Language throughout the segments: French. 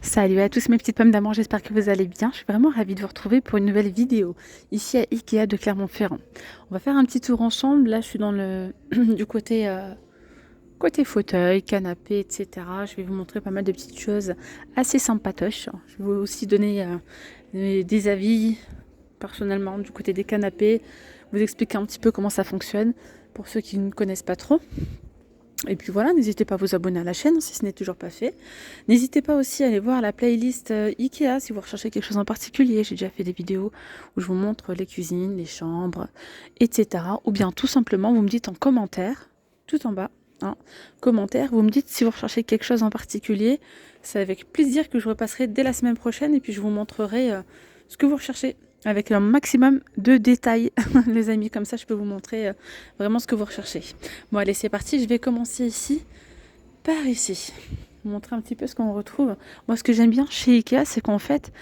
Salut à tous mes petites pommes d'amour, j'espère que vous allez bien. Je suis vraiment ravie de vous retrouver pour une nouvelle vidéo ici à Ikea de Clermont-Ferrand. On va faire un petit tour ensemble. Là, je suis dans le du côté fauteuil, canapé, etc. Je vais vous montrer pas mal de petites choses assez sympatoches. Je vais vous aussi donner des avis personnellement du côté des canapés, vous expliquer un petit peu comment ça fonctionne pour ceux qui ne connaissent pas trop. Et puis voilà, n'hésitez pas à vous abonner à la chaîne si ce n'est toujours pas fait. N'hésitez pas aussi à aller voir la playlist Ikea si vous recherchez quelque chose en particulier. J'ai déjà fait des vidéos où je vous montre les cuisines, les chambres, etc. Ou bien tout simplement, vous me dites en commentaire, tout en bas, hein, commentaire, vous me dites si vous recherchez quelque chose en particulier. C'est avec plaisir que je repasserai dès la semaine prochaine et puis je vous montrerai ce que vous recherchez avec un maximum de détails, les amis. Comme ça, je peux vous montrer vraiment ce que vous recherchez. Bon, allez, c'est parti. Je vais commencer ici, par ici. Vous montrer un petit peu ce qu'on retrouve. Moi, ce que j'aime bien chez Ikea, c'est qu'en fait,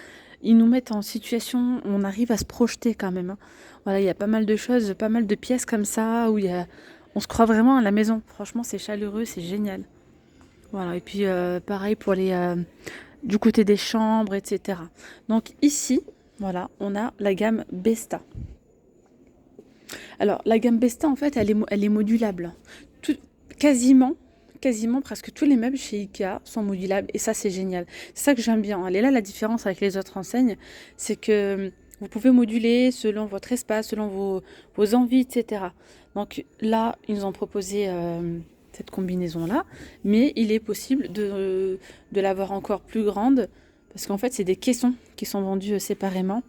ils nous mettent en situation où on arrive à se projeter quand même, hein. Voilà, il y a pas mal de choses, pas mal de pièces comme ça, où on se croit vraiment à la maison. Franchement, c'est chaleureux, c'est génial. Voilà, et puis pareil pour du côté des chambres, etc. Donc ici, voilà, on a la gamme Besta. Alors, la gamme Besta, en fait, elle est modulable. Tout, quasiment, quasiment presque tous les meubles chez Ikea sont modulables et ça, c'est génial. C'est ça que j'aime bien. Elle est là la différence avec les autres enseignes, c'est que vous pouvez moduler selon votre espace, selon vos envies, etc. Donc là, ils nous ont proposé cette combinaison-là, mais il est possible de l'avoir encore plus grande parce qu'en fait, c'est des caissons qui sont vendus séparément.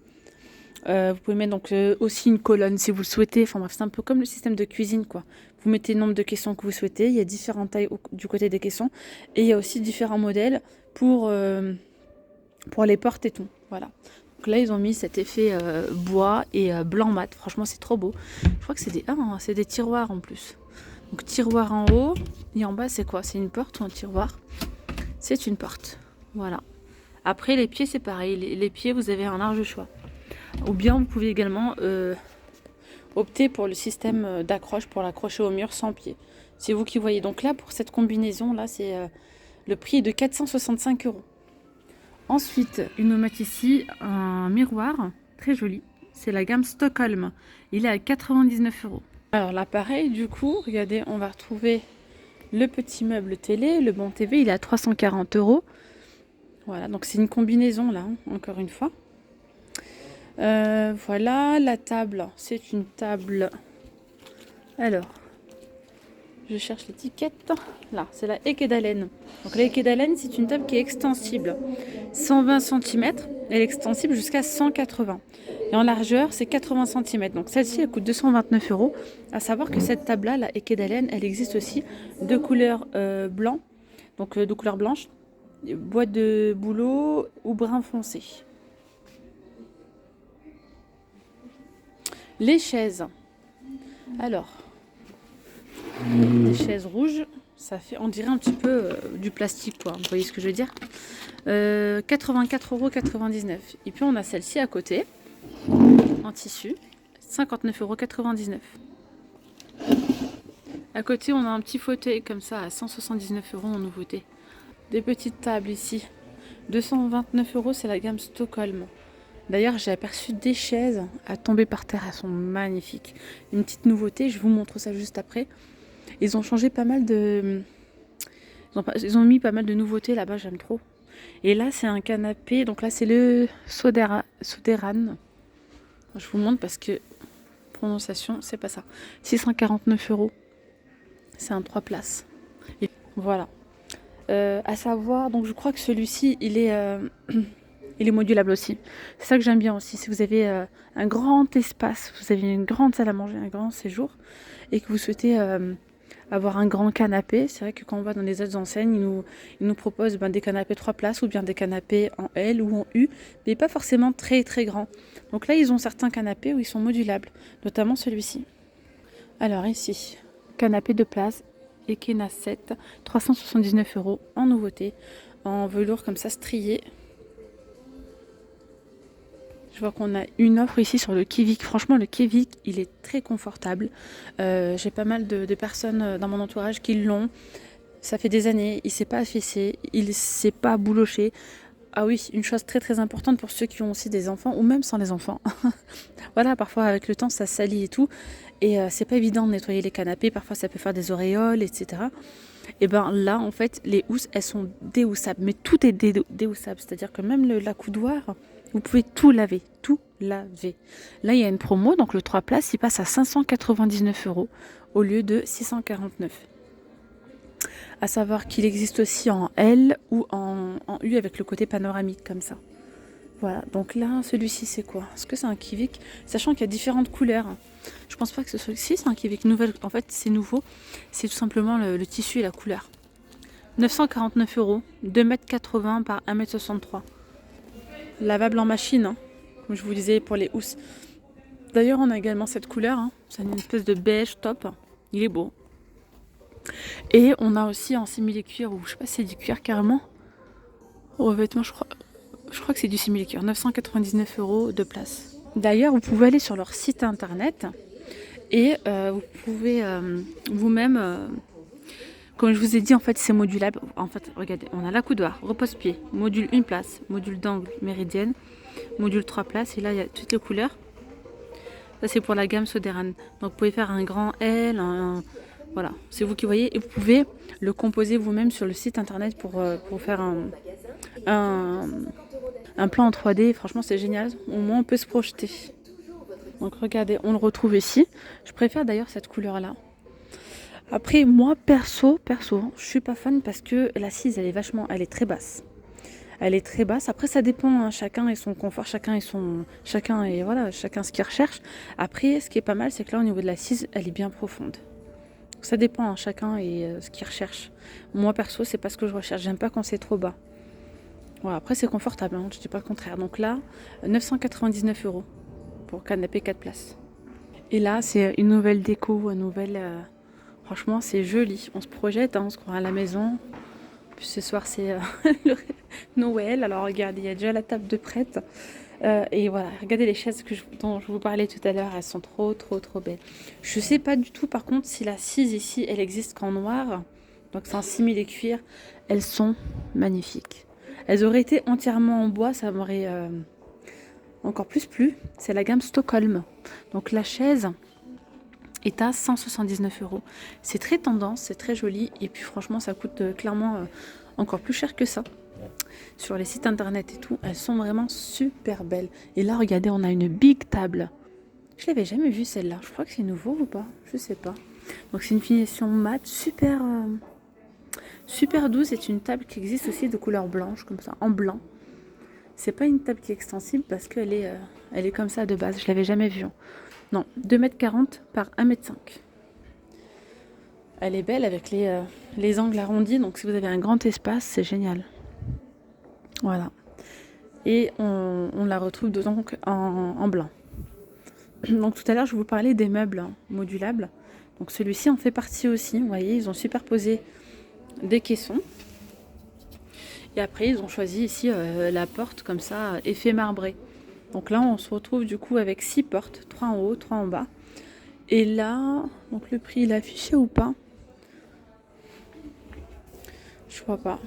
Vous pouvez mettre donc aussi une colonne si vous le souhaitez. Enfin bref, c'est un peu comme le système de cuisine, quoi. Vous mettez le nombre de caissons que vous souhaitez. Il y a différentes tailles du côté des caissons. Et il y a aussi différents modèles pour les portes et tout. Voilà. Donc là, ils ont mis cet effet bois et blanc mat. Franchement, c'est trop beau. Je crois que c'est des tiroirs en plus. Donc tiroir en haut. Et en bas, c'est quoi? C'est une porte ou un tiroir? C'est une porte. Voilà. Après, les pieds, c'est pareil. Les pieds, vous avez un large choix. Ou bien vous pouvez également opter pour le système d'accroche pour l'accrocher au mur sans pied. C'est vous qui voyez. Donc là, pour cette combinaison, là, c'est le prix est de 465 euros. Ensuite, ils nous mettent ici un miroir très joli. C'est la gamme Stockholm. Il est à 99 euros. Alors là, pareil, du coup, regardez, on va retrouver le petit meuble télé, le banc TV, il est à 340 euros. Voilà, donc c'est une combinaison là, hein, encore une fois. Voilà, la table, c'est une table. Alors, je cherche l'étiquette. Là, c'est la Ekedalen. Donc la Ekedalen, c'est une table qui est extensible. 120 cm, elle est extensible jusqu'à 180. Et en largeur, c'est 80 cm. Donc celle-ci, elle coûte 229 euros. À savoir que cette table-là, la Ekedalen, elle existe aussi de couleur blanc, donc de couleur blanche, bois de bouleau ou brun foncé. Les chaises. Alors, des chaises rouges, ça fait, on dirait un petit peu du plastique, quoi. Vous voyez ce que je veux dire? 84,99 €. Et puis on a celle-ci à côté, en tissu, 59,99 €. À côté, on a un petit fauteuil comme ça à 179 € en nouveauté. Des petites tables ici, 229 €, c'est la gamme Stockholm. D'ailleurs, j'ai aperçu des chaises à tomber par terre, elles sont magnifiques. Une petite nouveauté, je vous montre ça juste après. Ils ont changé pas mal de... Ils ont mis pas mal de nouveautés là-bas, j'aime trop. Et là, c'est un canapé, donc là, c'est le Soderan. Je vous montre parce que prononciation, c'est pas ça. 649 €. C'est un 3 places. Et voilà. À savoir, donc je crois que celui-ci, il est modulable aussi. C'est ça que j'aime bien aussi. Si vous avez un grand espace, vous avez une grande salle à manger, un grand séjour, et que vous souhaitez avoir un grand canapé, c'est vrai que quand on va dans les autres enseignes, ils nous proposent des canapés 3 places ou bien des canapés en L ou en U, mais pas forcément très très grands. Donc là, ils ont certains canapés où ils sont modulables, notamment celui-ci. Alors ici, canapé de place, Ekena 7, 379 € en nouveauté, en velours comme ça strié. Je vois qu'on a une offre ici sur le Kivik. Franchement, le Kivik, il est très confortable. J'ai pas mal de personnes dans mon entourage qui l'ont. Ça fait des années, il ne s'est pas affaissé, il ne s'est pas bouloché. Ah oui, une chose très très importante pour ceux qui ont aussi des enfants ou même sans les enfants. Voilà, parfois avec le temps ça salit et tout. Et c'est pas évident de nettoyer les canapés. Parfois ça peut faire des auréoles, etc. Et ben là, en fait, les housses, elles sont déhoussables. Mais tout est déhoussable. C'est-à-dire que même la coudoir, vous pouvez tout laver. Tout laver. Là, il y a une promo. Donc le 3 places, il passe à 599 € au lieu de 649. À savoir qu'il existe aussi en L ou en U avec le côté panoramique comme ça. Voilà, donc là, celui-ci, c'est quoi? Est-ce que c'est un Kivik? Sachant qu'il y a différentes couleurs. Je pense pas que ce soit... Si, c'est un Kivik nouvelle. En fait, c'est nouveau. C'est tout simplement le tissu et la couleur. 949 €, 2,80 m par 1,63 m. Lavable en machine, hein, comme je vous disais pour les housses. D'ailleurs, on a également cette couleur. Hein. C'est une espèce de beige top. Il est beau. Et on a aussi en simili-cuir, ou je sais pas si c'est du cuir carrément. Revêtement, je crois que c'est du simili-cuir. 999 € de place. D'ailleurs, vous pouvez aller sur leur site internet et vous pouvez vous-même, comme je vous ai dit, en fait, c'est modulable. En fait, regardez, on a la coudoir, repose-pied, module 1 place, module d'angle méridienne, module 3 places. Et là, il y a toutes les couleurs. Ça, c'est pour la gamme Soderan. Donc, vous pouvez faire un grand L, voilà, c'est vous qui voyez. Et vous pouvez le composer vous-même sur le site internet pour faire un plan en 3D. Franchement, c'est génial. Au moins, on peut se projeter. Donc, regardez, on le retrouve ici. Je préfère d'ailleurs cette couleur-là. Après, moi, perso, je suis pas fan parce que l'assise, elle est très basse. Elle est très basse. Après, ça dépend, hein. Chacun et son confort, chacun ce qu'il recherche. Après, ce qui est pas mal, c'est que là, au niveau de l'assise, elle est bien profonde. Ça dépend, hein, chacun et ce qu'il recherche. Moi, perso, c'est pas ce que je recherche. J'aime pas quand c'est trop bas. Voilà, après, c'est confortable, hein, je dis pas le contraire. Donc là, 999 € pour canapé 4 places. Et là, c'est une nouvelle déco, une nouvelle... Franchement, c'est joli. On se projette, hein, on se croit à la maison. Puis ce soir, c'est Noël. Alors, regardez, il y a déjà la table de prête. Et voilà, regardez les chaises dont je vous parlais tout à l'heure. Elles sont trop, trop, trop belles. Je sais pas du tout, par contre, si la cise ici, elle existe qu'en noir. Donc, c'est en simili-cuir. Elles sont magnifiques. Elles auraient été entièrement en bois, ça m'aurait encore plus plu. C'est la gamme Stockholm. Donc, la chaise est à 179 €. C'est très tendance, c'est très joli. Et puis franchement, ça coûte clairement encore plus cher que ça. Sur les sites internet et tout, elles sont vraiment super belles. Et là, regardez, on a une big table. Je l'avais jamais vue celle-là. Je crois que c'est nouveau ou pas? Je sais pas. Donc c'est une finition mat, super douce. C'est une table qui existe aussi de couleur blanche, comme ça, en blanc. C'est pas une table qui est extensible parce qu'elle elle est comme ça de base. Je l'avais jamais vue. Non, 2,40 m par 1,5 m. Elle est belle avec les angles arrondis. Donc si vous avez un grand espace, c'est génial. Voilà. Et on la retrouve donc en blanc. Donc tout à l'heure, je vous parlais des meubles modulables. Donc celui-ci en fait partie aussi. Vous voyez, ils ont superposé des caissons. Et après, ils ont choisi ici la porte comme ça, effet marbré. Donc là, on se retrouve du coup avec 6 portes, 3 en haut, 3 en bas. Et là, donc le prix, il est affiché ou pas? Je crois pas.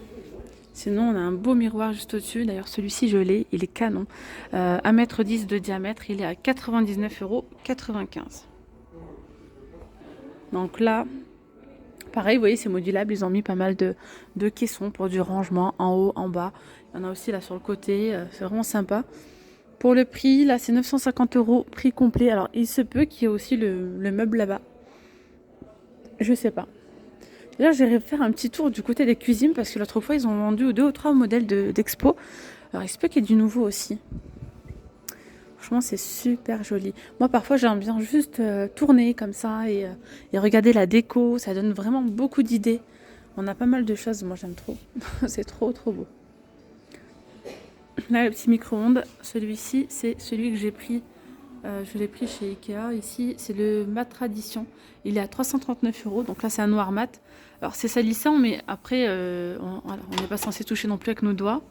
Sinon, on a un beau miroir juste au-dessus. D'ailleurs, celui-ci, je l'ai. Il est canon. 1,10 m de diamètre. Il est à 99,95 €. Donc là, pareil, vous voyez, c'est modulable. Ils ont mis pas mal de caissons pour du rangement en haut, en bas. Il y en a aussi là sur le côté. C'est vraiment sympa. Pour le prix, là, c'est 950 €, prix complet. Alors, il se peut qu'il y ait aussi le meuble là-bas. Je sais pas. Là, j'irai faire un petit tour du côté des cuisines parce que l'autre fois, ils ont vendu 2 ou 3 modèles d'expo. Alors, il se peut qu'il y ait du nouveau aussi. Franchement, c'est super joli. Moi, parfois, j'aime bien juste tourner comme ça et regarder la déco. Ça donne vraiment beaucoup d'idées. On a pas mal de choses. Moi, j'aime trop. C'est trop, trop beau. Là, le petit micro-ondes, celui-ci, c'est celui que j'ai pris. Je l'ai pris chez Ikea. Ici, c'est le mat tradition. Il est à 339 €. Donc là, c'est un noir mat. Alors, c'est salissant, mais après, on n'est pas censé toucher non plus avec nos doigts.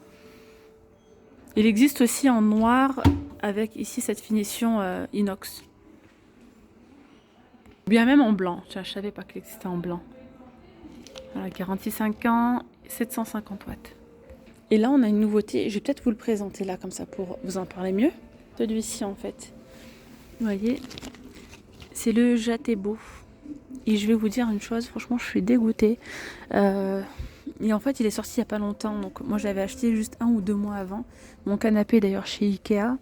Il existe aussi en noir avec ici cette finition inox. Bien même en blanc. Tiens, je savais pas qu'il existait en blanc. Voilà, garantie 5 ans, 750 watts. Et là, on a une nouveauté. Je vais peut-être vous le présenter là, comme ça, pour vous en parler mieux. Celui-ci, en fait. Vous voyez, c'est le Jatebo. Et je vais vous dire une chose, franchement, je suis dégoûtée. Et en fait, il est sorti il n'y a pas longtemps. Donc, moi, je l'avais acheté juste 1 ou 2 mois avant. Mon canapé, d'ailleurs, chez Ikea.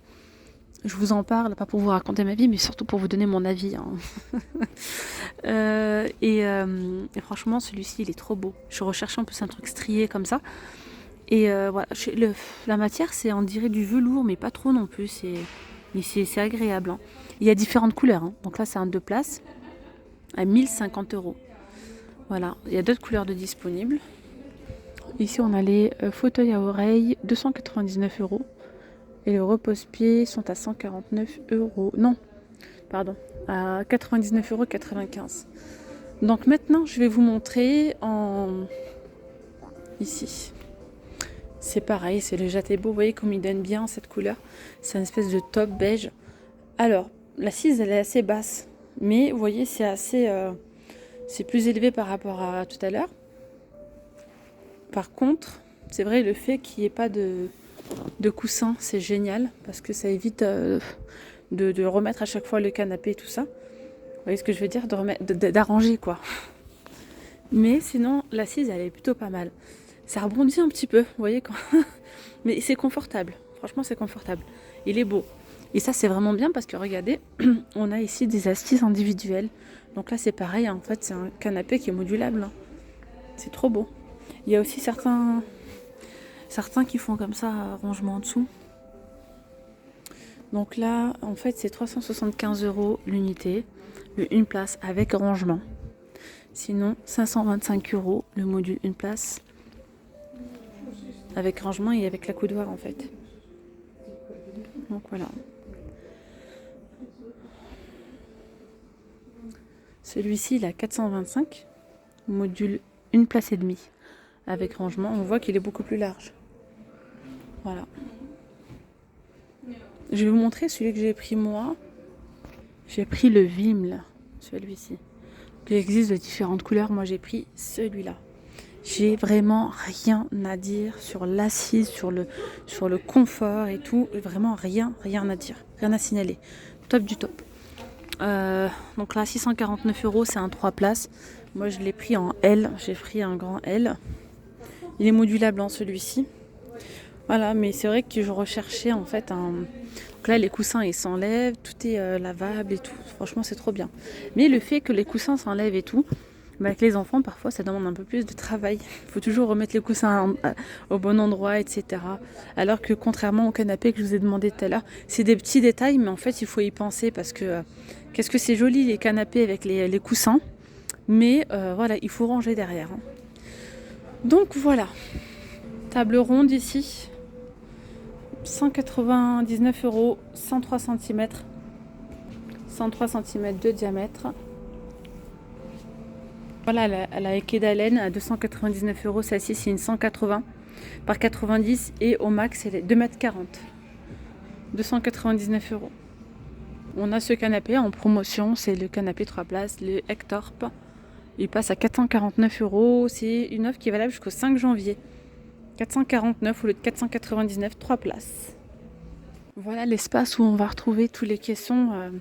Je vous en parle, pas pour vous raconter ma vie, mais surtout pour vous donner mon avis. Hein. Et franchement, celui-ci, il est trop beau. Je recherchais en plus un truc strié comme ça. Et voilà, la matière, c'est on dirait du velours, mais pas trop non plus. Mais c'est agréable. Hein. Il y a différentes couleurs. Hein. Donc là, c'est un 2 places à 1050 €. Voilà, il y a d'autres couleurs de disponibles. Ici, on a les fauteuils à oreilles, 299 €. Et les repose-pieds sont à 149 €. Non, pardon, à 99,95 €. Donc maintenant, je vais vous montrer ici. C'est pareil, c'est le Jatebo. Vous voyez comme il donne bien cette couleur. C'est une espèce de top beige. Alors, l'assise, elle est assez basse. Mais vous voyez, c'est assez... c'est plus élevé par rapport à tout à l'heure. Par contre, c'est vrai, le fait qu'il n'y ait pas de coussin, c'est génial. Parce que ça évite de remettre à chaque fois le canapé et tout ça. Vous voyez ce que je veux dire, d'arranger quoi. Mais sinon, l'assise, elle est plutôt pas mal. Ça rebondit un petit peu, vous voyez quand. Mais c'est confortable. Franchement, c'est confortable. Il est beau. Et ça, c'est vraiment bien parce que regardez, on a ici des assises individuelles. Donc là, c'est pareil. En fait, c'est un canapé qui est modulable. Hein. C'est trop beau. Il y a aussi certains qui font comme ça, rangement en dessous. Donc là, en fait, c'est 375 € l'unité, une place avec rangement. Sinon, 525 € le module une place avec rangement et avec la coudoir en fait. Donc voilà. Celui-ci, il a 425, module une place et demie avec rangement. On voit qu'il est beaucoup plus large. Voilà. Je vais vous montrer celui que j'ai pris moi. J'ai pris le Vimle, celui-ci. Il existe de différentes couleurs. Moi, j'ai pris celui-là. J'ai vraiment rien à dire sur l'assise, sur le confort et tout. Vraiment rien à dire. Rien à signaler. Top du top. Donc là, 649 €, c'est un 3 places. Moi, je l'ai pris en L. J'ai pris un grand L. Il est modulable en celui-ci. Voilà, mais c'est vrai que je recherchais en fait un... Donc là, les coussins, ils s'enlèvent. Tout est lavable et tout. Franchement, c'est trop bien. Mais le fait que les coussins s'enlèvent et tout... avec les enfants, parfois, ça demande un peu plus de travail. Il faut toujours remettre les coussins au bon endroit, etc. Alors que contrairement au canapé que je vous ai demandé tout à l'heure, c'est des petits détails, mais en fait, il faut y penser parce que qu'est-ce que c'est joli les canapés avec les coussins. Mais voilà, il faut ranger derrière. Hein. Donc voilà. Table ronde ici. 199 €, 103 cm. 103 cm de diamètre. Voilà, la Ekedalen à 299 €, celle-ci c'est une 180 par 90 et au max c'est 2,40 m. 299 €. On a ce canapé en promotion, c'est le canapé 3 places, le Hectorp. Il passe à 449 €, c'est une offre qui est valable jusqu'au 5 janvier. 449 au lieu de 499, 3 places. Voilà l'espace où on va retrouver tous les caissons.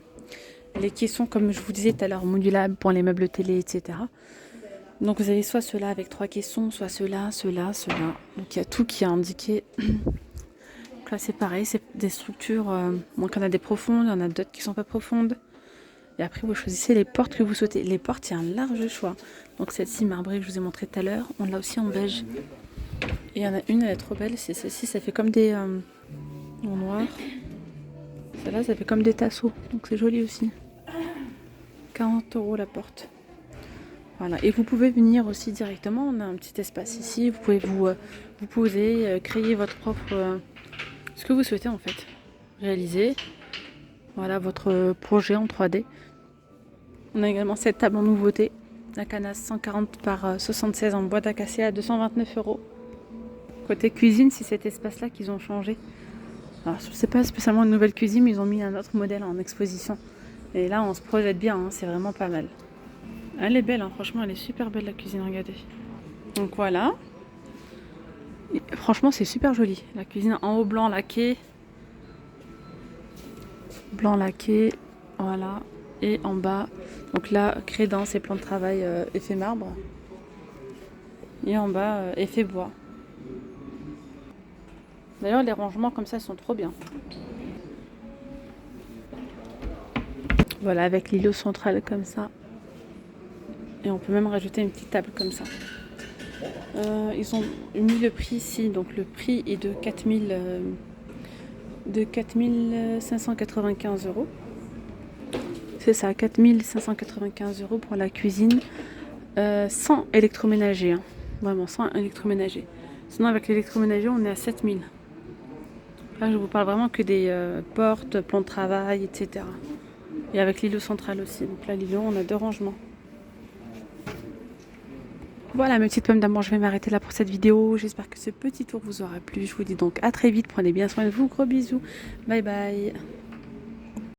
Les caissons, comme je vous disais tout à l'heure, modulables pour les meubles télé, etc. Donc vous avez soit ceux-là avec 3 caissons, soit ceux-là. Donc il y a tout qui est indiqué. Donc là c'est pareil, c'est des structures, donc il y en a des profondes, il y en a d'autres qui sont pas profondes. Et après vous choisissez les portes que vous souhaitez. Les portes, il y a un large choix. Donc celle-ci marbrée que je vous ai montré tout à l'heure, on l'a aussi en beige. Et il y en a une, elle est trop belle, c'est celle-ci, ça fait comme des... en noir. Celle-là, ça fait comme des tasseaux, donc c'est joli aussi. 40 € la porte. Voilà, et vous pouvez venir aussi directement, on a un petit espace ici, vous pouvez vous poser, créer votre propre... ce que vous souhaitez en fait, réaliser. Voilà votre projet en 3D. On a également cette table en nouveauté, la Canas 140 par 76 en bois d'acacia à 229 €. Côté cuisine, c'est cet espace-là qu'ils ont changé. Alors, je ne sais pas spécialement une nouvelle cuisine, mais ils ont mis un autre modèle en exposition. Et là, on se projette bien, hein, c'est vraiment pas mal. Elle est belle, hein, franchement, elle est super belle la cuisine, regardez. Donc voilà. Et franchement, c'est super joli. La cuisine en haut blanc laqué. Blanc laqué, voilà. Et en bas, donc là, crédence et plan de travail effet marbre. Et en bas, effet bois. D'ailleurs, les rangements comme ça sont trop bien. Voilà, avec l'îlot central comme ça. Et on peut même rajouter une petite table comme ça. Ils ont mis le prix ici, donc le prix est de 4595 euros. C'est ça, 4595 euros pour la cuisine, sans électroménager, hein. Vraiment sans électroménager. Sinon avec l'électroménager on est à 7000. Là je vous parle vraiment que des portes, plans de travail, etc. Et avec l'îlot central aussi. Donc là l'îlot on a 2 rangements. Voilà mes petites pommes d'amour, je vais m'arrêter là pour cette vidéo. J'espère que ce petit tour vous aura plu. Je vous dis donc à très vite, prenez bien soin de vous, gros bisous. Bye bye.